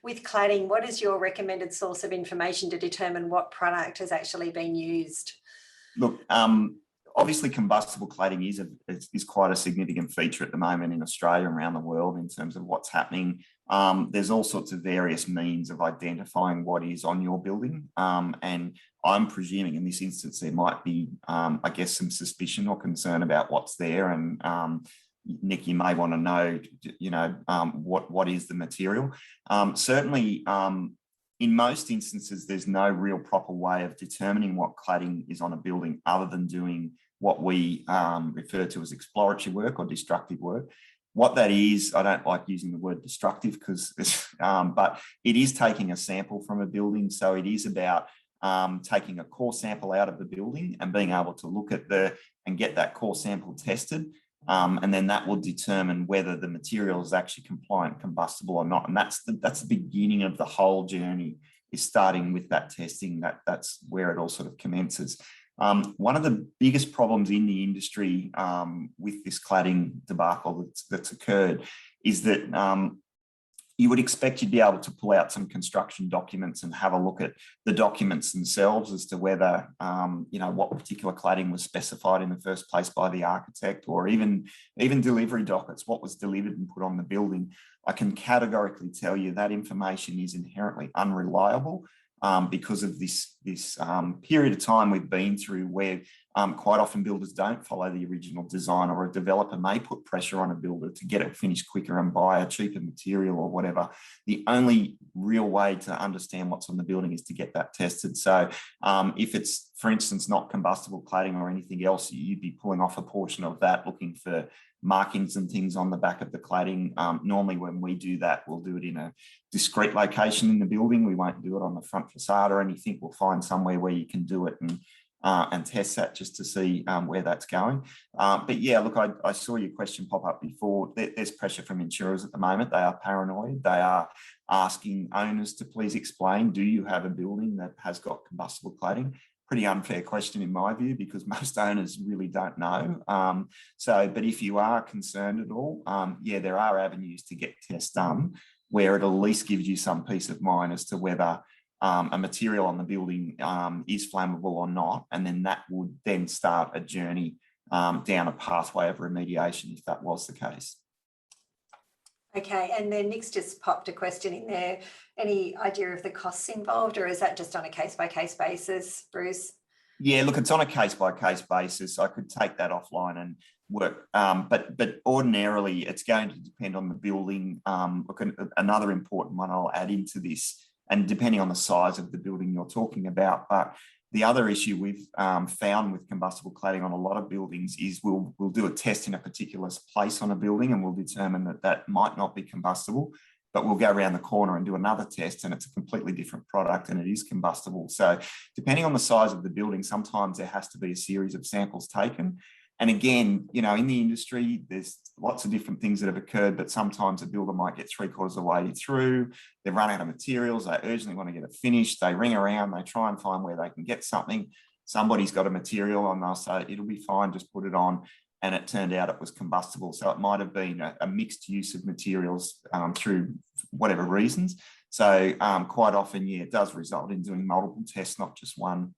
with cladding, what is your recommended source of information to determine what product has actually been used? Look, obviously combustible cladding is quite a significant feature at the moment in Australia and around the world in terms of what's happening. There's all sorts of various means of identifying what is on your building. And I'm presuming in this instance, there might be, I guess, some suspicion or concern about what's there. And Nick, you may want to know, what is the material. Certainly, in most instances, there's no real proper way of determining what cladding is on a building other than doing what we refer to as exploratory work or destructive work. What that is, I don't like using the word destructive because, but it is taking a sample from a building. So it is about taking a core sample out of the building and being able to look at and get that core sample tested. And then that will determine whether the material is actually compliant, combustible or not. And that's the beginning of the whole journey, is starting with that testing. That's where it all sort of commences. One of the biggest problems in the industry with this cladding debacle that's occurred is that you would expect you'd be able to pull out some construction documents and have a look at the documents themselves as to whether, what particular cladding was specified in the first place by the architect, or even delivery dockets, what was delivered and put on the building. I can categorically tell you that information is inherently unreliable because of this period of time we've been through where quite often builders don't follow the original design, or a developer may put pressure on a builder to get it finished quicker and buy a cheaper material or whatever. The only real way to understand what's on the building is to get that tested. So if it's, for instance, not combustible cladding or anything else, you'd be pulling off a portion of that, looking for markings and things on the back of the cladding. Normally when we do that, we'll do it in a discrete location in the building. We won't do it on the front facade or anything. We'll find somewhere where you can do it and test that just to see where that's going. But yeah, look, I saw your question pop up before. There's pressure from insurers at the moment. They are paranoid. They are asking owners to please explain, do you have a building that has got combustible cladding? Pretty unfair question in my view, because most owners really don't know. But if you are concerned at all, there are avenues to get tests done where it at least gives you some peace of mind as to whether a material on the building is flammable or not, and then that would then start a journey down a pathway of remediation if that was the case. Okay, and then Nick's just popped a question in there. Any idea of the costs involved, or is that just on a case-by-case basis, Bruce? Yeah, look, it's on a case-by-case basis. I could take that offline and work, but ordinarily it's going to depend on the building. Look, another important one I'll add into this, and depending on the size of the building you're talking about, but the other issue we've found with combustible cladding on a lot of buildings is we'll do a test in a particular place on a building and we'll determine that might not be combustible, but we'll go around the corner and do another test and it's a completely different product and it is combustible. So depending on the size of the building, sometimes there has to be a series of samples taken. And again, in the industry, there's lots of different things that have occurred, but sometimes a builder might get 3/4 of the way through, they run out of materials, they urgently want to get it finished, they ring around, they try and find where they can get something. Somebody's got a material and they'll say, it'll be fine, just put it on. And it turned out it was combustible. So it might have been a mixed use of materials through whatever reasons. So quite often, it does result in doing multiple tests, not just one.